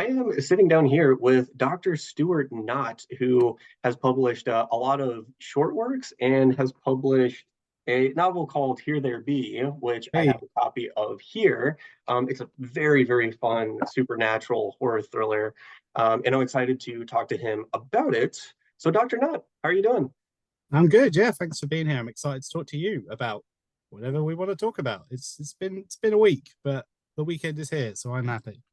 I am sitting down here with Dr. Stuart Knott, who has published a lot of short works and has published a novel called Here There Be, which I Hey, have a copy of here. It's a very, very fun supernatural horror thriller, and I'm excited to talk to him about it. So, Dr. Knott, how are you doing? I'm good. Yeah, thanks for being here. I'm excited to talk to you about whatever we want to talk about. It's been a week, but the weekend is here, so I'm happy.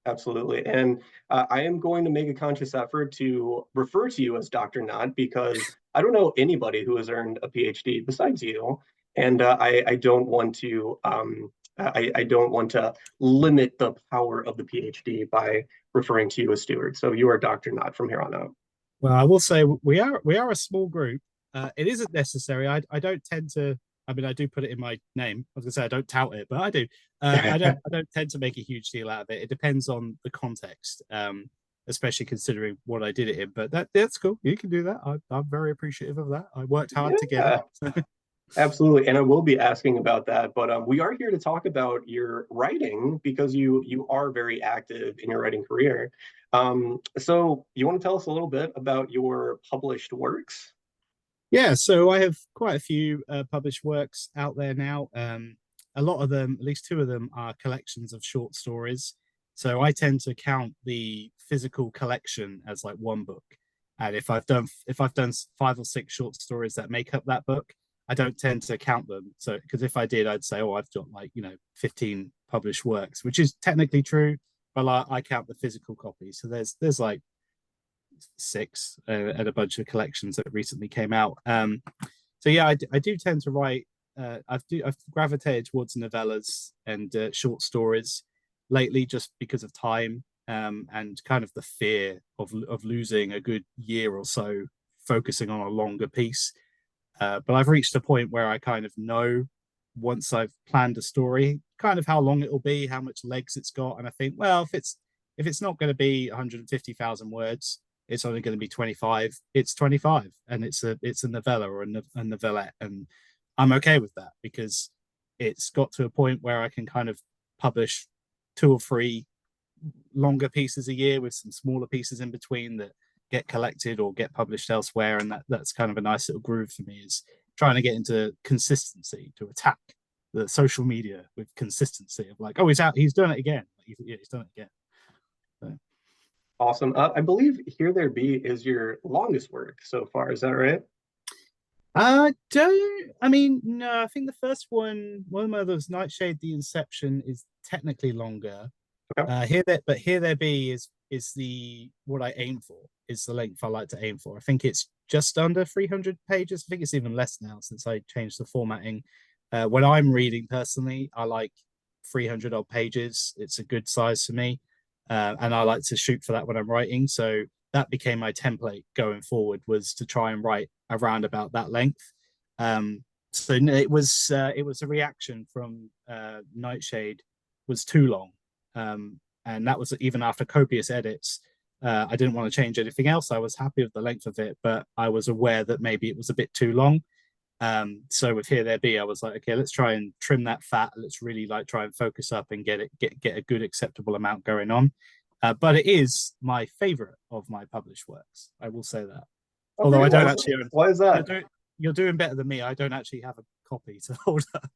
Absolutely. And I am going to make a conscious effort to refer to you as Dr. Knott because I don't know anybody who has earned a PhD besides you. And I don't want to I don't want to limit the power of the PhD by referring to you as Stewart. So you are Dr. Knott from here on out. Well, I will say we are a small group. It isn't necessary. I don't tend to. I mean, I do put it in my name. I was gonna say I don't tout it, but I do. I don't tend to make a huge deal out of it. It depends on the context, especially considering what I did it in. But that's cool. You can do that. I'm very appreciative of that. I worked hard to get Yeah. it. Absolutely, and I will be asking about that. But we are here to talk about your writing because you are very active in your writing career. So you want to tell us a little bit about your published works? Yeah, so I have quite a few published works out there now. A lot of them, at least two of them, are collections of short stories. So I tend to count the physical collection as like one book. And if I've done five or six short stories that make up that book, I don't tend to count them. So because if I did, I'd say, oh, I've got like 15 published works, which is technically true, but I count the physical copies. So there's like six and a bunch of collections that recently came out. So yeah, I do tend to write. I've gravitated towards novellas and short stories lately, just because of time and kind of the fear of losing a good year or so focusing on a longer piece. But I've reached a point where I kind of know once I've planned a story, kind of how long it'll be, how much legs it's got, and I think, well, if it's not going to be 150,000 words, it's only going to be 25. It's 25, and it's a novella or a novelette, and I'm okay with that because it's got to a point where I can kind of publish two or three longer pieces a year with some smaller pieces in between that get collected or get published elsewhere, and that's kind of a nice little groove for me. Is trying to get into consistency to attack the social media with consistency of like, oh, he's out, he's done it again. Yeah, he's done it again. So, Awesome. I believe Here There Be is your longest work so far. Is that right? don't I mean no, I think the first one of those Nightshade, the Inception is technically longer. Okay. Here There Be is the what I aim for, is the length I like to aim for. I think it's just under 300 pages. I think it's even less now since I changed the formatting. When I'm reading personally, I like 300 odd pages. It's a good size for me, and I like to shoot for that when I'm writing. So that became my template going forward, was to try and write around about that length. So it was a reaction from Nightshade was too long, and that was even after copious edits. I didn't want to change anything else. I was happy with the length of it, but I was aware that maybe it was a bit too long. So with Here There Be, I was like, okay, let's try and trim that fat. Let's really like try and focus up and get a good acceptable amount going on. But it is my favorite of my published works. I will say that. Okay. Although I Why don't is actually own. why is You're that? doing, you're doing better than me. I don't actually have a copy to hold up.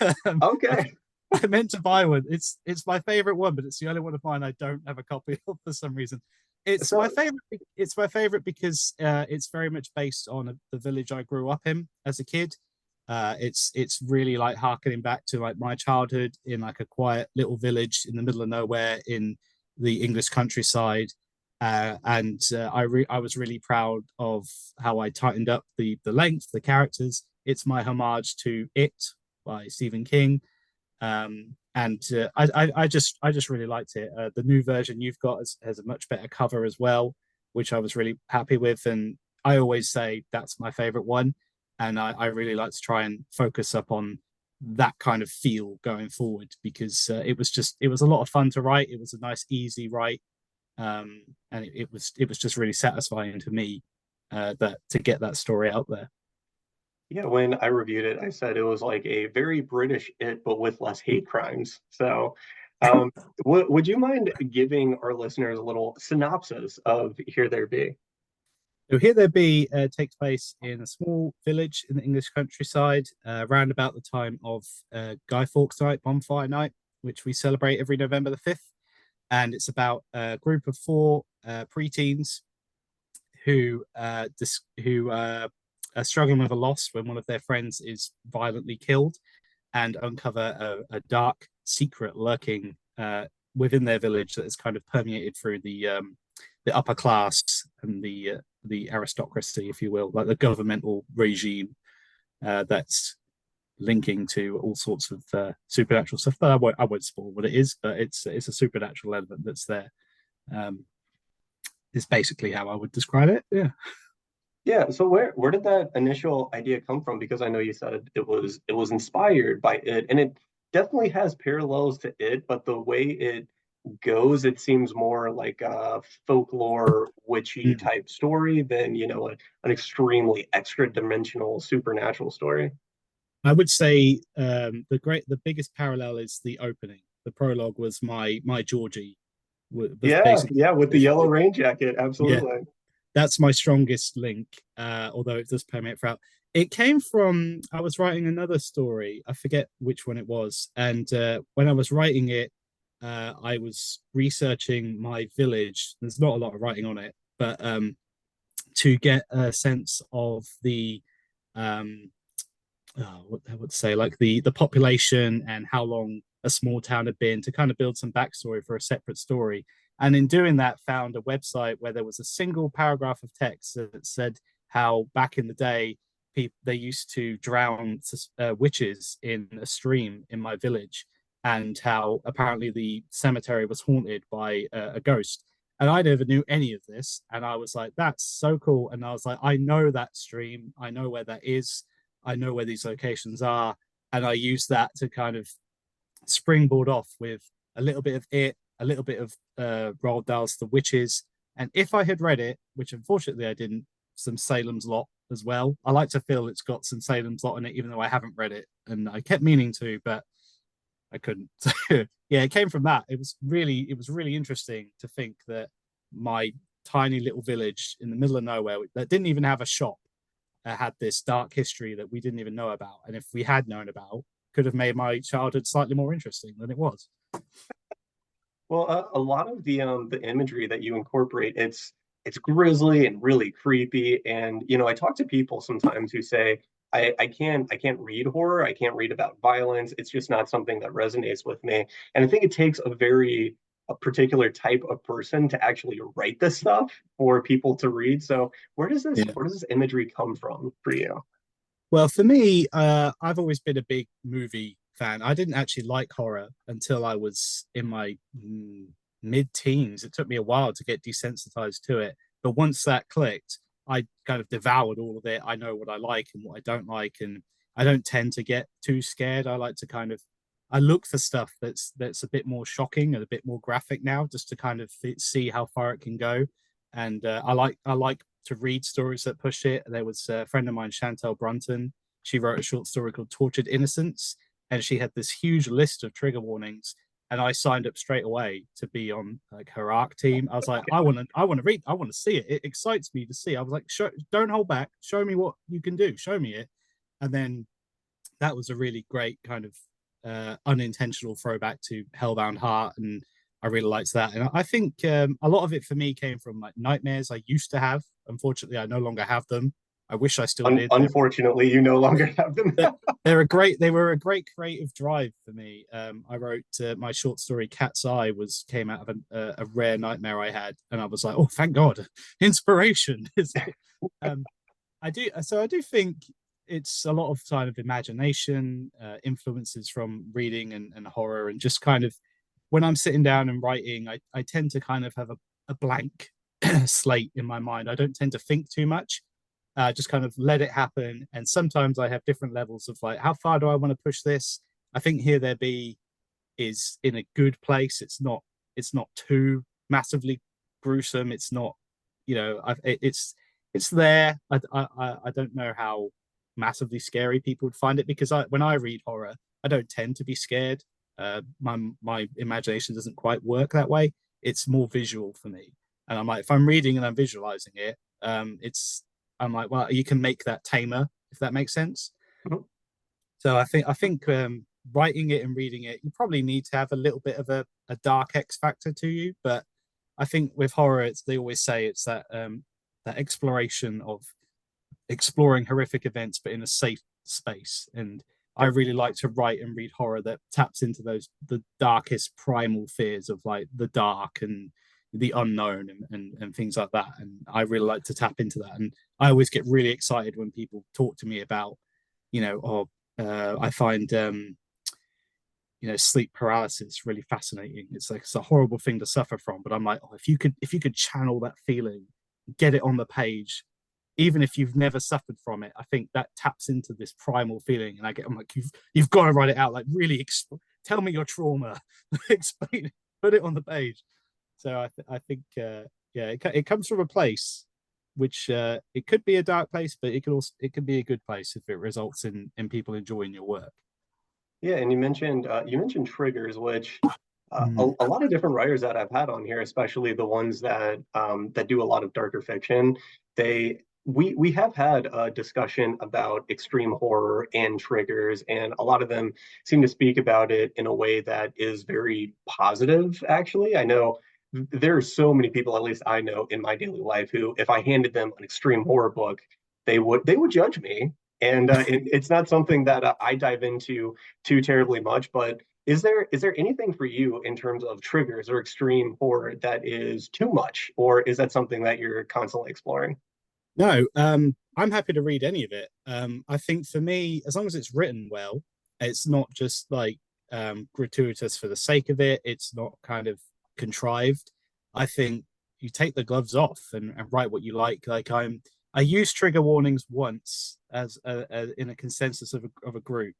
I, Okay. I meant to buy one. It's my favorite one, but it's the only one of mine I don't have a copy of for some reason. It's my So favorite. It's my favorite because it's very much based on the village I grew up in as a kid. It's really like harkening back to like my childhood in like a quiet little village in the middle of nowhere in the English countryside. I was really proud of how I tightened up the length, the characters. It's my homage to It by Stephen King, and I just really liked it. The new version you've got has a much better cover as well, which I was really happy with. And I always say that's my favorite one, and I really like to try and focus up on that kind of feel going forward because it was a lot of fun to write. It was a nice easy write, and it was just really satisfying to me that to get that story out there. yeah, when I reviewed it, I said it was like a very British It, but with less hate crimes. So Um, would you mind giving our listeners a little synopsis of Here There Be? So Here There Be takes place in a small village in the English countryside, around about the time of Guy Fawkes Night, Bonfire Night, which we celebrate every November the 5th. And it's about a group of four preteens who are struggling with a loss when one of their friends is violently killed, and uncover a dark secret lurking within their village that is kind of permeated through the upper class and the aristocracy, if you will, like the governmental regime that's linking to all sorts of supernatural stuff. But I won't spoil what it is, but it's a supernatural element that's there. Um, is basically how I would describe it. Yeah. Yeah, so where did that initial idea come from? Because I know you said it was inspired by it, and it definitely has parallels to it, but the way it goes, it seems more like a folklore witchy Mm. type story than, an extremely extra dimensional supernatural story. I would say the biggest parallel is the opening. The prologue was my Georgie was Yeah, basically yeah, with the yellow rain jacket, yeah, absolutely. that's my strongest link. Although it does permeate throughout. It came from I was writing another story. I forget which one it was, and when I was writing it, I was researching my village. There's not a lot of writing on it, but to get a sense of the um, what I would say, like the population and how long a small town had been, to kind of build some backstory for a separate story. And in doing that, found a website where there was a single paragraph of text that said how back in the day they used to drown witches in a stream in my village, and how apparently the cemetery was haunted by a ghost. And I never knew any of this, and I was like, "That's so cool!" And I was like, "I know that stream. I know where that is. I know where these locations are." And I use that to kind of springboard off with a little bit of it, a little bit of Roald Dahl's The Witches. And if I had read it, which unfortunately I didn't, some Salem's Lot as well. I like to feel it's got some Salem's Lot in it, even though I haven't read it. And I kept meaning to, but I couldn't. So yeah, it came from that. It was really interesting to think that my tiny little village in the middle of nowhere that didn't even have a shop had this dark history that we didn't even know about. And if we had known about, could have made my childhood slightly more interesting than it was. Well, a lot of the imagery that you incorporate, it's grisly and really creepy. And I talk to people sometimes who say, I can't read horror, I can't read about violence. It's just not something that resonates with me. And I think it takes a particular type of person to actually write this stuff for people to read. So Yeah. where does this imagery come from for you? Well, for me, I've always been a big movie fan. I didn't actually like horror until I was in my mid-teens. It took me a while to get desensitized to it, but once that clicked, I kind of devoured all of it. I know what I like and what I don't like, and I don't tend to get too scared. I like to kind of I look for stuff that's a bit more shocking and a bit more graphic now, just to kind of see how far it can go. And I like to read stories that push it. There was a friend of mine, Chantel Brunton. She wrote a short story called Tortured Innocence, and she had this huge list of trigger warnings. And I signed up straight away to be on like her arc team. I was like, I want to read, I want to see it. It excites me to see. I was like, don't hold back. Show me what you can do. Show me it. And then that was a really great kind of unintentional throwback to Hellbound Heart, and I really liked that. And I think a lot of it for me came from like nightmares I used to have. Unfortunately, I no longer have them. I wish I still did. Unfortunately, you no longer have them. They were a great creative drive for me. I wrote my short story Cat's Eye was came out of a rare nightmare I had, and I was like, oh, thank God, inspiration. um, I do think it's a lot of kind of imagination, influences from reading and horror, and just kind of when I'm sitting down and writing, I tend to kind of have a blank slate in my mind. I don't tend to think too much. Just kind of let it happen. And sometimes I have different levels of like, how far do I want to push this? I think Here There Be is in a good place. It's not too massively gruesome. It's not, it's there. I don't know how massively scary people would find it, because when I read horror, I don't tend to be scared. My imagination doesn't quite work that way. It's more visual for me, and I'm like, if I'm reading and I'm visualizing it, it's I'm like, well, you can make that tamer if that makes sense. Mhm. So I think writing it and reading it, you probably need to have a little bit of a dark X factor to you. But I think with horror, it's they always say it's that exploration of exploring horrific events, but in a safe space. And I Yep. really like to write and read horror that taps into those the darkest primal fears of like the dark and the unknown and things like that. And I really like to tap into that. And I always get really excited when people talk to me about, I find sleep paralysis really fascinating. It's like it's a horrible thing to suffer from, but I'm like, oh, if you could channel that feeling, get it on the page, even if you've never suffered from it, I think that taps into this primal feeling. And I'm like, you've got to write it out, like really tell me your trauma, explain it, put it on the page. So I think yeah, it comes from a place which it could be a dark place, but it could be a good place if it results in people enjoying your work. Yeah, and you mentioned triggers, which Mm. a lot of different writers that I've had on here, especially the ones that do a lot of darker fiction, they we have had a discussion about extreme horror and triggers, and a lot of them seem to speak about it in a way that is very positive. Actually, I know there are so many people, at least I know in my daily life, who if I handed them an extreme horror book, they would judge me. And it's not something that I dive into too terribly much, but is there anything for you in terms of triggers or extreme horror that is too much, or is that something that you're constantly exploring? No, I'm happy to read any of it. I think for me, as long as it's written well, it's not just like gratuitous for the sake of it. It's not kind of contrived. I think you take the gloves off and write what you like. I used trigger warnings once as in a consensus of a group,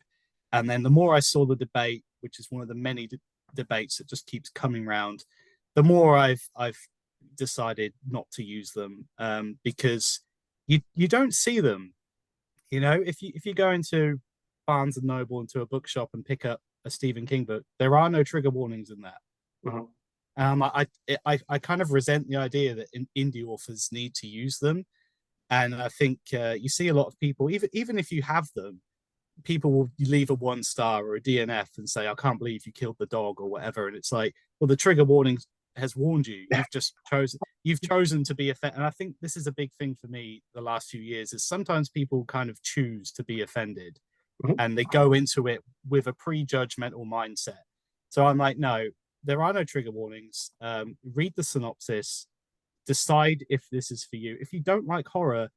and then the more I saw the debate, which is one of the many debates that just keeps coming round, the more I've decided not to use them because you don't see them. If you go into Barnes and Noble into a bookshop and pick up a Stephen King book, there are no trigger warnings in that. Mhm. I kind of resent the idea that indie authors need to use them, and I think you see a lot of people, even if you have them, people will leave a 1 star or a DNF and say, "I can't believe you killed the dog" or whatever, and it's like, well, the trigger warning has warned you. You've chosen to be offended, and I think this is a big thing for me the last few years. Is sometimes people kind of choose to be offended, Mhm. and they go into it with a prejudgmental mindset. So I'm like, no, there are no trigger warnings. Read the synopsis, decide if this is for you. If you don't like horror,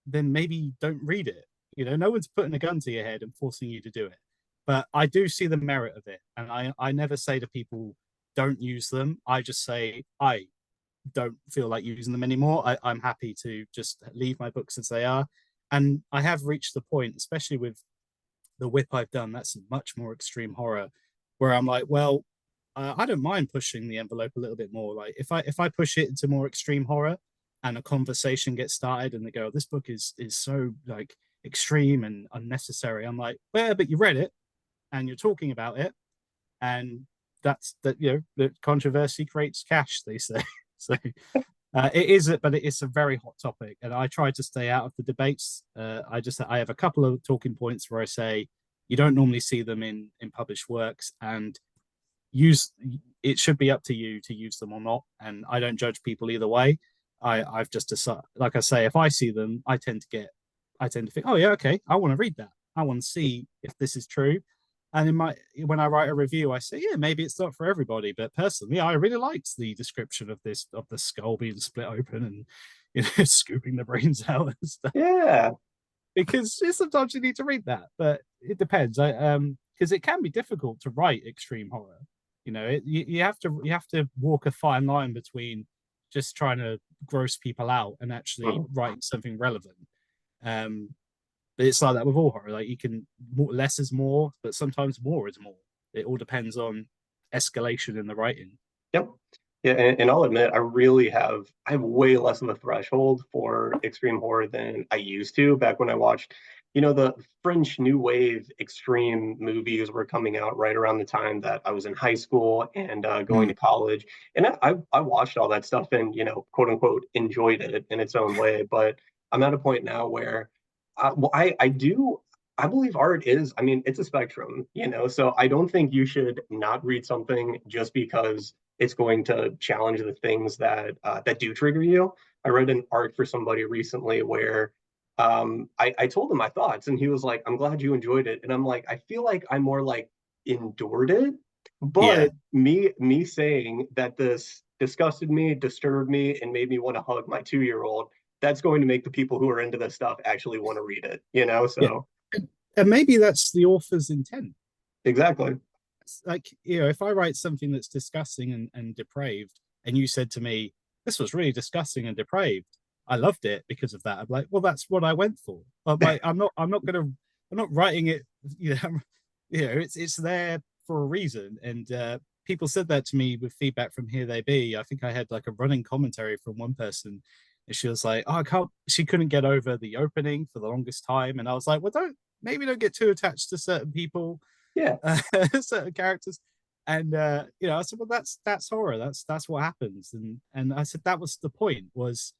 then maybe don't read it. No one's putting a gun to your head and forcing you to do it. But I do see the merit of it. And I never say to people, don't use them. I just say, I don't feel like using them anymore. I'm happy to just leave my books as they are. And I have reached the point, especially with the whip I've done, that's much more extreme horror, where I'm like, well, I don't mind pushing the envelope a little bit more. Like if I push it into more extreme horror, and a conversation gets started, and they go, "This book is so like extreme and unnecessary," I'm like, "Well, but you read it, and you're talking about it, and that's that. The controversy creates cash," they say. So it is, but it's a very hot topic, and I try to stay out of the debates. I have a couple of talking points where I say you don't normally see them in published works, and use it should be up to you to use them or not. And I don't judge people either way. I've just decided, like I say, if I see them, I tend to think, oh yeah, okay, I want to read that. I want to see if this is true. And when I write a review, I say, yeah, maybe it's not for everybody, but personally, I really liked the description of the skull being split open and scooping the brains out and stuff. Yeah. Because sometimes you need to read that, but it depends. Because it can be difficult to write extreme horror. You have to walk a fine line between just trying to gross people out and actually Mhm. writing something relevant. Um, but it's like that with all horror. Like you can less is more, but sometimes more is more. It all depends on escalation in the writing. Yep. Yeah, and I'll admit I have way less of a threshold for extreme horror than I used to back when I watched the French New Wave extreme movies were coming out right around the time that I was in high school and going Mm, to college. And I watched all that stuff and, quote unquote, enjoyed it in its own way. But I'm at a point now where well, I believe art is, I mean, it's a spectrum, so I don't think you should not read something just because it's going to challenge the things that do trigger you. I read an art for somebody recently where I told him my thoughts, and he was like, "I'm glad you enjoyed it." And I'm like, I feel like I more like endured it, yeah, but me saying that this disgusted me, disturbed me, and made me want to hug my 2-year old, that's going to make the people who are into this stuff actually want to read it. yeah. So And maybe that's the author's intent. exactly. Like, if I write something that's disgusting and depraved, and you said to me, "This was really disgusting and depraved," I loved it because of that. I'm like, well, that's what I went for. I'm like, I'm not writing it. You know, it's there for a reason. And people said that to me with feedback from Here They Be. I think I had like a running commentary from one person, and she was like, "Oh, I can't." She couldn't get over the opening for the longest time, and I was like, "Well, don't get too attached to certain people, Yeah. certain characters." And I said, well, that's horror. That's what happens. And I said that was the point. Was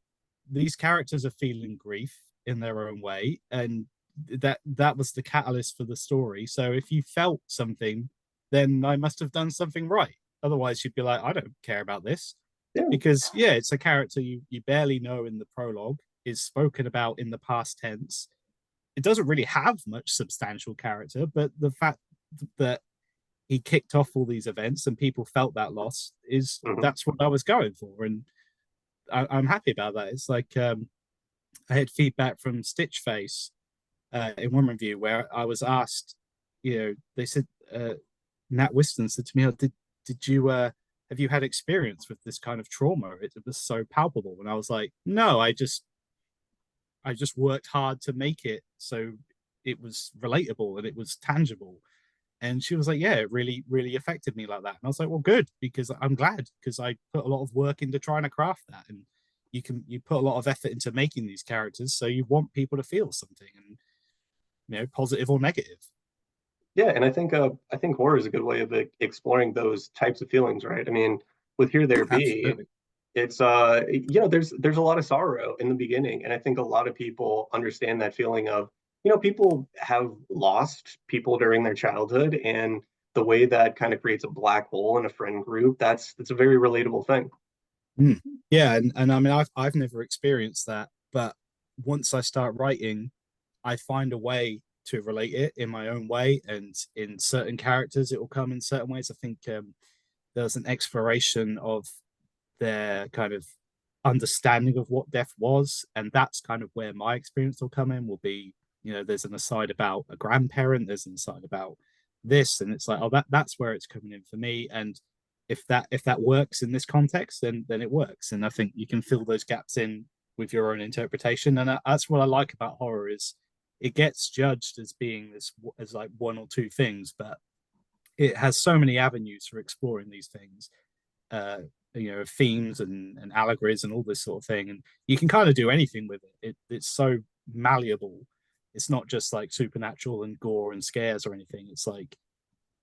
these characters are feeling grief in their own way, and that was the catalyst for the story. So if you felt something, then I must have done something right. Otherwise, you'd be like, I don't care about this, Yeah. because yeah, it's a character you barely know in the prologue, is spoken about in the past tense. It doesn't really have much substantial character, but the fact that he kicked off all these events and people felt that loss, is Mhm. that's what I was going for. And I'm happy about that. It's like, I had feedback from Stitch Face in one review where I was asked, they said, Nat Whiston said to me, oh, did you have you had experience with this kind of trauma? It was so palpable. And I was like, no, I just worked hard to make it so it was relatable and it was tangible. And she was like, yeah, it really, really affected me like that. And I was like, well, good, because I'm glad, because I put a lot of work into trying to craft that. And you put a lot of effort into making these characters. So you want people to feel something, and, positive or negative. Yeah, and I think horror is a good way of exploring those types of feelings, right? I mean, with Here There Be, Absolutely. it's there's a lot of sorrow in the beginning, and I think a lot of people understand that feeling of, people have lost people during their childhood, and the way that kind of creates a black hole in a friend group, that's a very relatable thing. Mm. Yeah, and I mean, I've never experienced that, but once I start writing, I find a way to relate it in my own way, and in certain characters, it will come in certain ways. I think there's an exploration of their kind of understanding of what death was, and that's kind of where my experience will come in. Will be, there's an aside about a grandparent, there's an aside about this, and it's like, oh, that's where it's coming in for me. And if that works in this context, then it works. And I think you can fill those gaps in with your own interpretation. And that's what I like about horror, is it gets judged as being this, as like one or two things, but it has so many avenues for exploring these things, uh, themes and allegories and all this sort of thing. And you can kind of do anything with it's so malleable. It's not just like supernatural and gore and scares or anything. It's like,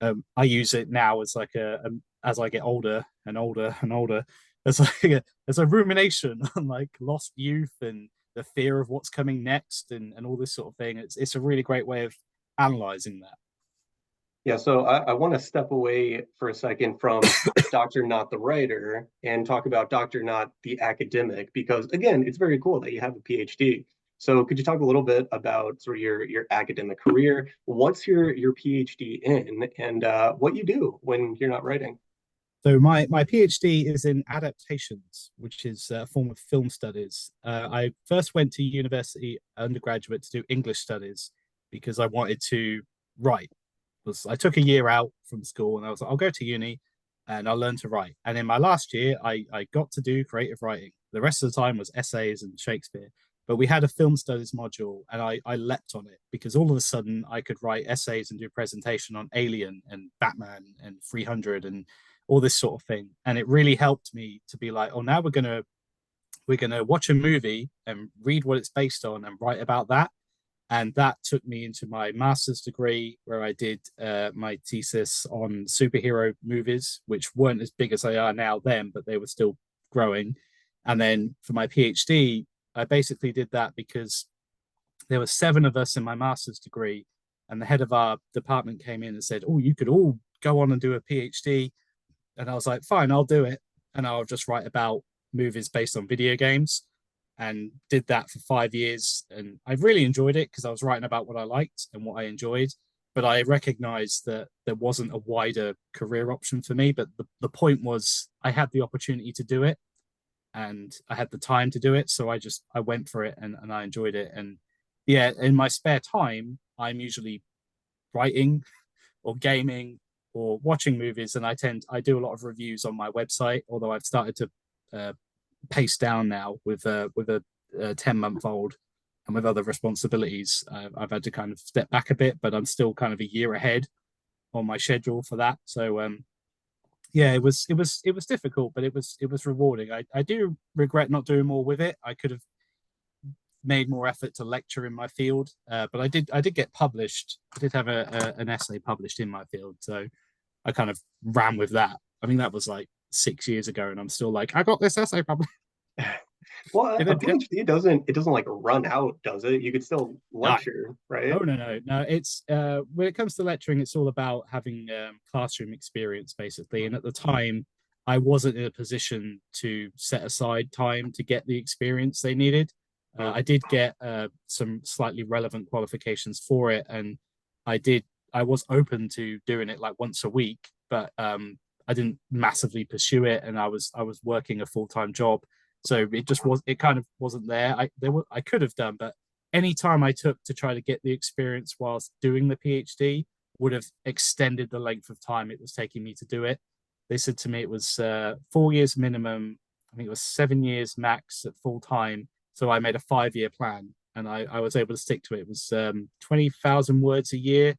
I use it now as like as I get older and older and older, as like as a rumination on like lost youth and the fear of what's coming next, and all this sort of thing. It's a really great way of analyzing that. Yeah, so I want to step away for a second from Dr. Knott the writer and talk about Dr. Knott the academic, because again, it's very cool that you have a PhD. So could you talk a little bit about sort of your academic career? What's your PhD in, and what you do when you're not writing? So my PhD is in adaptations, which is a form of film studies. I first went to university undergraduate to do English studies because I wanted to write. I took a year out from school and I was like, I'll go to uni and I'll learn to write. And in my last year, I got to do creative writing. The rest of the time was essays and Shakespeare. But we had a film studies module, and I leapt on it because all of a sudden I could write essays and do a presentation on Alien and Batman and 300 and all this sort of thing. And it really helped me to be like, oh, now we're gonna watch a movie and read what it's based on and write about that. And that took me into my master's degree, where I did my thesis on superhero movies, which weren't as big as they are now then, but they were still growing. And then for my PhD, I basically did that because there were seven of us in my master's degree, and the head of our department came in and said, "Oh, you could all go on and do a PhD." And I was like, "Fine, I'll do it, and I'll just write about movies based on video games." And did that for 5 years, and I really enjoyed it because I was writing about what I liked and what I enjoyed. But I recognized that there wasn't a wider career option for me. But the point was, I had the opportunity to do it, and I had the time to do it, so I went for it, and I enjoyed it. And yeah, in my spare time, I'm usually writing or gaming or watching movies, and I do a lot of reviews on my website. Although I've started to uh, pace down now with a 10-month-old, and with other responsibilities, I've had to kind of step back a bit, but I'm still kind of a year ahead on my schedule for that. So yeah, it was difficult, but it was rewarding. I do regret not doing more with it. I could have made more effort to lecture in my field, but I did get published. I did have an essay published in my field, so I kind of ran with that. I mean, that was like 6 years ago, and I'm still like, I got this essay published. Well, It, a it, PhD doesn't like run out, does it? You could still no, lecture, right? oh no. It's when it comes to lecturing, it's all about having classroom experience, basically. And at the time, I wasn't in a position to set aside time to get the experience they needed. Mm. I did get some slightly relevant qualifications for it, and I did. I was open to doing it like once a week, but I didn't massively pursue it, and I was working a full-time job, so it kind of wasn't there. I could have done, but any time I took to try to get the experience whilst doing the PhD would have extended the length of time it was taking me to do it. They said to me it was 4 years minimum. I think it was 7 years max at full time. So I made a 5 year plan, and I was able to stick to it. It was 20,000 words a year,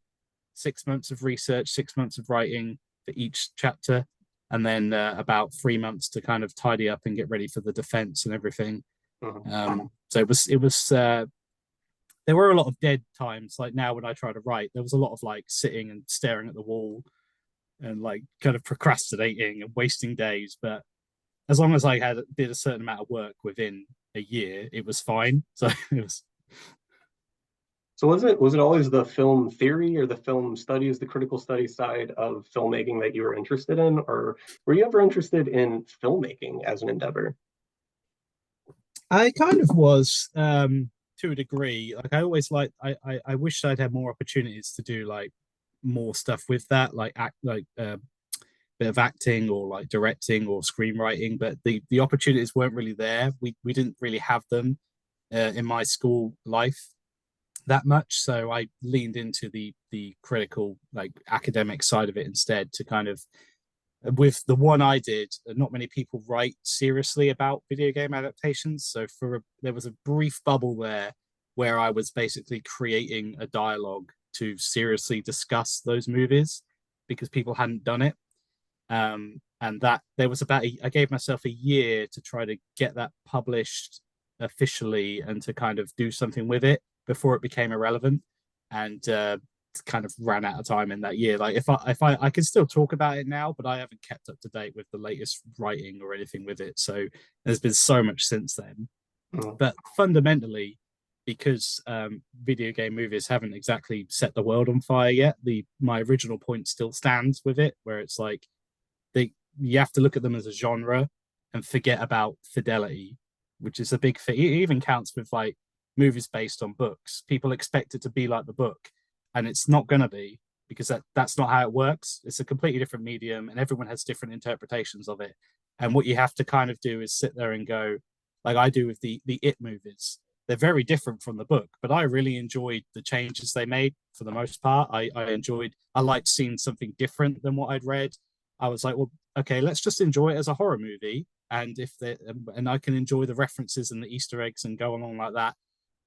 6 months of research, 6 months of writing for each chapter, and then about 3 months to kind of tidy up and get ready for the defense and everything. Mhm. So it was there were a lot of dead times. Like now, when I try to write, there was a lot of like sitting and staring at the wall and like kind of procrastinating and wasting days. But as long as I did a certain amount of work within a year, it was fine. So it was. So was it always the film theory or the film studies, the critical study side of filmmaking that you were interested in, or were you ever interested in filmmaking as an endeavor? I kind of was to a degree. Like I always like I wish I'd had more opportunities to do like more stuff with that, like act like bit of acting or like directing or screenwriting, but the opportunities weren't really there. We didn't really have them in my school life that much, so I leaned into the critical like academic side of it instead to kind of with the one I did, not many people write seriously about video game adaptations. So there was a brief bubble there where I was basically creating a dialogue to seriously discuss those movies because people hadn't done it. And that there was I gave myself a year to try to get that published officially and to kind of do something with it before it became irrelevant. And kind of ran out of time in that year. Like if I can still talk about it now, but I haven't kept up to date with the latest writing or anything with it. So there's been so much since then. Mm. But fundamentally, because video game movies haven't exactly set the world on fire yet, the my original point still stands with it, where it's like they you have to look at them as a genre and forget about fidelity, which is a big thing. It even counts with like movies based on books. People expect it to be like the book, and it's not going to be because that's not how it works. It's a completely different medium, and everyone has different interpretations of it. And what you have to kind of do is sit there and go, like I do with the It movies. They're very different from the book, but I really enjoyed the changes they made for the most part. I liked seeing something different than what I'd read. I was like, well, okay, let's just enjoy it as a horror movie, and if they and I can enjoy the references and the Easter eggs and go along like that.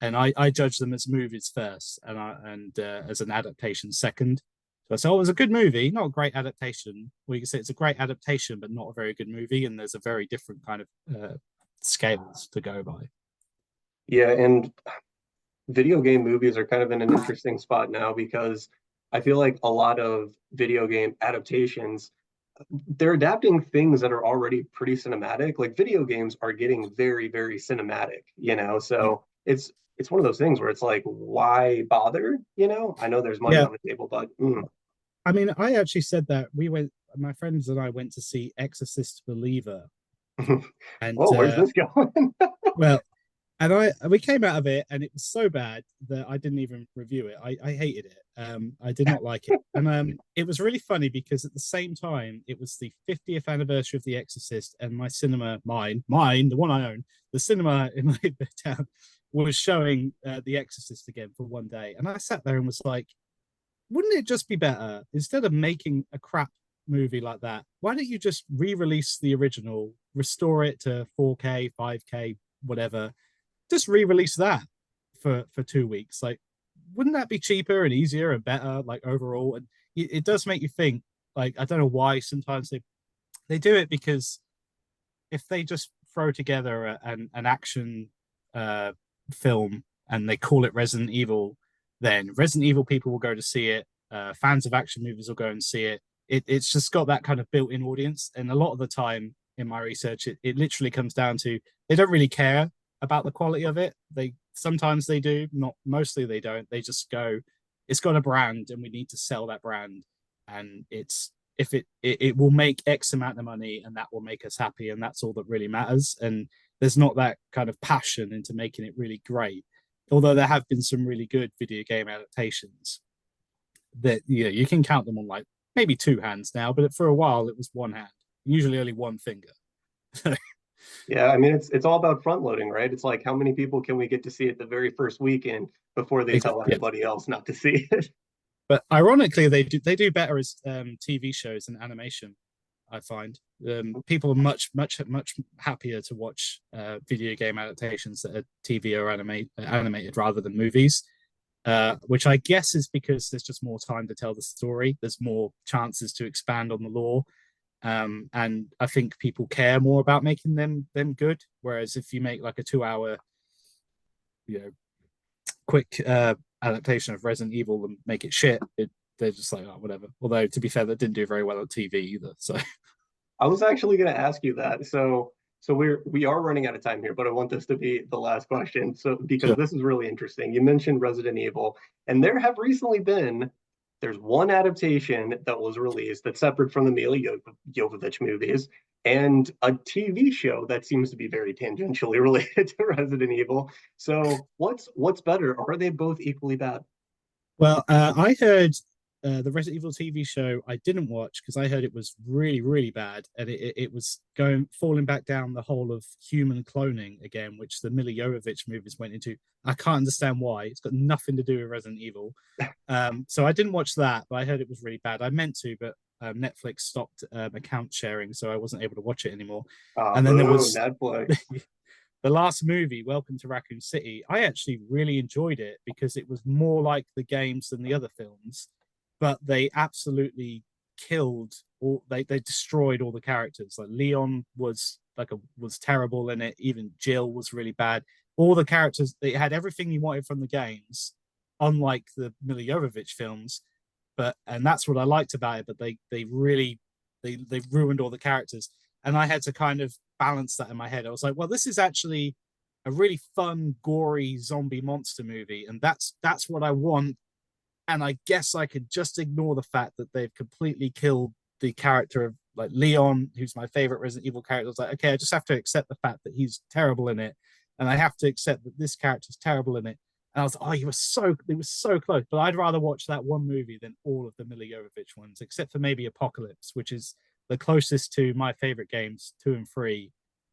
And I judge them as movies first, and as an adaptation second. So I say, oh, it was a good movie, not a great adaptation. Well, you can say it's a great adaptation, but not a very good movie, and there's a very different kind of scales to go by. Yeah, and video game movies are kind of in an interesting spot now because I feel like a lot of video game adaptations, they're adapting things that are already pretty cinematic. Like video games are getting very, very cinematic, you know? So it's one of those things where it's like, why bother? You know, I know there's money Yeah, on the table, but I mean, I actually said that my friends and I went to see Exorcist Believer, and whoa, where's this going? well, and we came out of it, and it was so bad that I didn't even review it. I hated it. I did not like it, and it was really funny because at the same time it was the 50th anniversary of The Exorcist, and my cinema, mine, the one I own, the cinema in my town was showing The Exorcist again for one day, and I sat there and was like, wouldn't it just be better instead of making a crap movie like that? Why don't you just re-release the original, restore it to 4K, 5K, whatever? Just re-release that for 2 weeks. Like, wouldn't that be cheaper and easier and better? Like overall, and it does make you think. Like, I don't know why sometimes they do it because if they just throw together an action uh, film and they call it Resident Evil, then Resident Evil people will go to see it. Fans of action movies will go and see it. It's just got that kind of built-in audience, and a lot of the time in my research, it literally comes down to they don't really care about the quality of it. They sometimes they do, not mostly they don't. They just go, it's got a brand, and we need to sell that brand, and it's if it will make X amount of money, and that will make us happy, and that's all that really matters. And there's not that kind of passion into making it really great. Although there have been some really good video game adaptations that you can count them on like maybe two hands now, but for a while it was one hand, usually only one finger. Yeah, I mean it's all about front loading, right? It's like how many people can we get to see it the very first weekend before they tell Yeah. everybody else not to see it? But ironically, they do better as TV shows and animation. I find people are much happier to watch video game adaptations that are TV or animated rather than movies. Which I guess is because there's just more time to tell the story. There's more chances to expand on the lore, and I think people care more about making them good. Whereas if you make like a 2 hour, you know, quick adaptation of Resident Evil and make it shit, they're just like, oh, whatever. Although to be fair, that didn't do very well on TV either. So I was actually going to ask you that. So we are running out of time here, but I want this to be the last question. So because sure. this is really interesting. You mentioned Resident Evil, and there have recently been there's one adaptation that was released that's separate from the Mila Jovovich movies, and a TV show that seems to be very tangentially related to Resident Evil. So what's better? Are they both equally bad? Well, I heard the Resident Evil TV show I didn't watch because I heard it was really, really bad, and it was falling back down the whole of human cloning again, which the Mila Jovovich movies went into. I can't understand why. It's got nothing to do with Resident Evil. So I didn't watch that, but I heard it was really bad. I meant to, but Netflix stopped account sharing, so I wasn't able to watch it anymore. And then there Boo, was Netflix. the last movie, Welcome to Raccoon City. I actually really enjoyed it because it was more like the games than the other films, but they absolutely killed all. They destroyed all the characters. Like Leon was terrible in it. Even Jill was really bad. All the characters, they had everything you wanted from the games, unlike the Mila Jovovich films. And that's what I liked about it. But they really they ruined all the characters, and I had to kind of balance that in my head. I was like, well, this is actually a really fun, gory zombie monster movie, and that's what I want. And I guess I could just ignore the fact that they've completely killed the character of like Leon, who's my favorite Resident Evil character. I was like, okay, I just have to accept the fact that he's terrible in it, and I have to accept that this character's terrible in it. And I was like, oh, it was so close. But I'd rather watch that one movie than all of the Mila Jovovich ones, except for maybe Apocalypse, which is the closest to my favorite games, 2 and 3.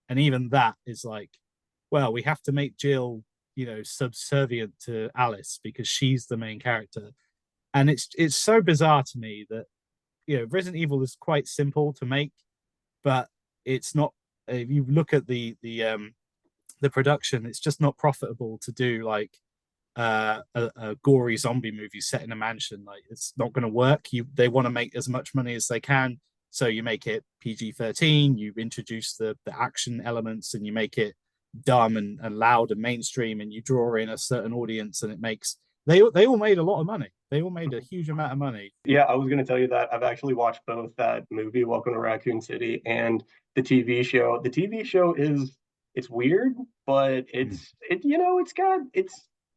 And even that is like, well, we have to make Jill, subservient to Alice because she's the main character. And it's so bizarre to me that Resident Evil is quite simple to make, but it's not. If you look at the production, it's just not profitable to do like a gory zombie movie set in a mansion. Like it's not going to work. They want to make as much money as they can, so you make it PG-13. You introduce the action elements, and you make it dumb and loud and mainstream, and you draw in a certain audience, and it makes they all made a lot of money. They all made a huge amount of money. Yeah, I was going to tell you that I've actually watched both that movie, Welcome to Raccoon City, and the TV show. The TV show is it's weird, but Mm.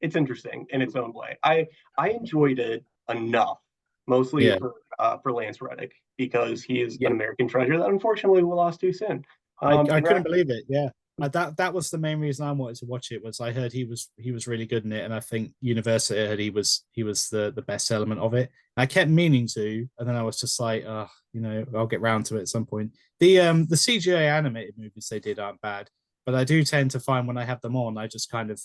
it's interesting in its own way. I enjoyed it enough, mostly Yeah, for Lance Reddick because he is yeah. an American treasure that unfortunately we lost too soon. I And couldn't believe it. Yeah, that was the main reason I wanted to watch it. Was I heard he was really good in it, and I think University heard he was the best element of it. I kept meaning to, and then I was just like, oh, I'll get round to it at some point. The CGI animated movies they did aren't bad, but I do tend to find when I have them on, I just kind of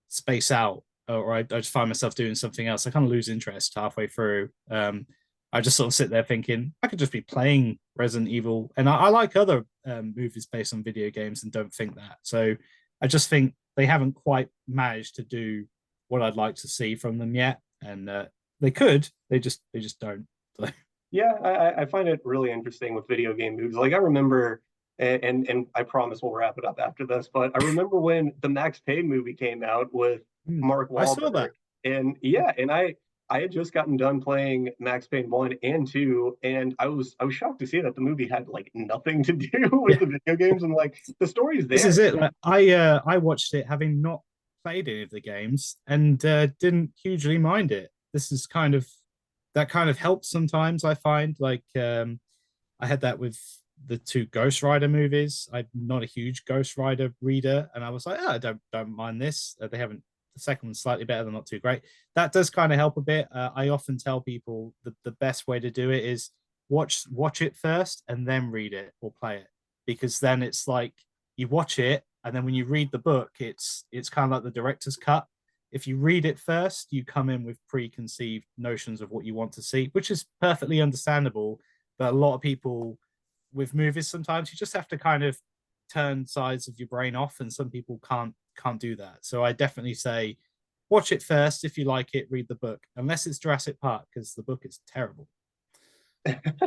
space out, or I just find myself doing something else. I kind of lose interest halfway through. I just sort of sit there thinking I could just be playing Resident Evil, and I like other movies based on video games and don't think that. So I just think they haven't quite managed to do what I'd like to see from them yet, and they could. They just don't. Yeah, I find it really interesting with video game movies. Like I remember, and I promise we'll wrap it up after this, but I remember when the Max Payne movie came out with Mark I saw Wahlberg, that. and yeah, and I had just gotten done playing Max Payne 1 and 2, and I was shocked to see that the movie had like nothing to do with Yeah, the video games, and like the story's this there. is it. Like, I watched it having not played any of the games and didn't hugely mind it. This is kind of that kind of helps sometimes. I find like I had that with the two Ghost Rider movies. I'm not a huge Ghost Rider reader, and I was like, oh, I don't mind this. They haven't. The second one's slightly better, they're not too great. That does kind of help a bit. I often tell people the best way to do it is watch it first and then read it or play it, because then it's like you watch it and then when you read the book, it's kind of like the director's cut. If you read it first, you come in with preconceived notions of what you want to see, which is perfectly understandable. But a lot of people with movies, sometimes you just have to kind of turn sides of your brain off, and some people can't do that. So I definitely say watch it first. If you like it, read the book, unless it's Jurassic Park, because the book is terrible.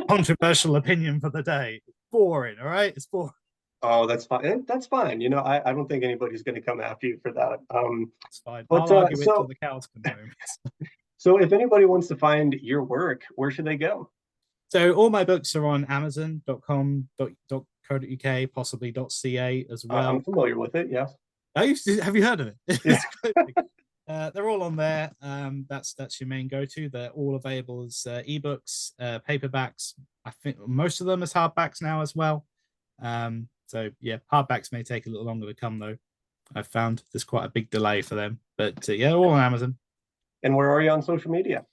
Controversial opinion for the day. Boring, all right? It's boring. Oh, that's fine. That's fine. I don't think anybody's going to come after you for that. It's fine. But I'll argue it till the cows come home. so if anybody wants to find your work, where should they go? So all my books are on amazon.com.co.uk, possibly .ca as I'm well. familiar with it. Yes. Have you heard of Yeah. it? They're all on there. That's your main go-to. They're all available as ebooks, paperbacks. I think most of them as hardbacks now as well. So yeah, hardbacks may take a little longer to come though. I've found there's quite a big delay for them, but yeah, all on Amazon. And where are you on social media?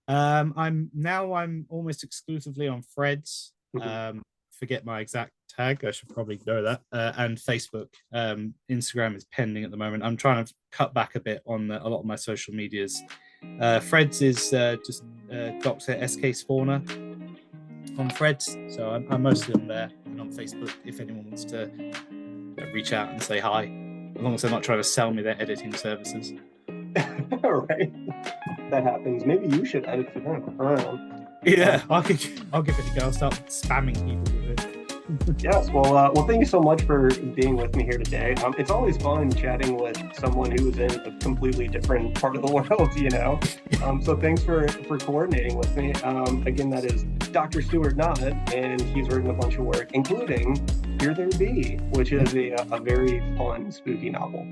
I'm almost exclusively on Threads. Mhm. Forget my exact tag. I should probably know that. And Facebook. Instagram is pending at the moment. I'm trying to cut back a bit on a lot of my social medias. Threads is just Dr. SK Spawner on Threads. So I'm mostly on there and on Facebook if anyone wants to reach out and say hi, as long as they're not trying to sell me their editing services. Right. That happens. Maybe you should edit for them. Yeah, I'll give it a go. I'll start spamming people with it. Yes. Well, thank you so much for being with me here today. It's always fun chatting with someone who is in a completely different part of the world, so thanks for coordinating with me. Again, that is Dr. Stuart Knott, and he's written a bunch of work, including Here There Be, which is a very fun, spooky novel.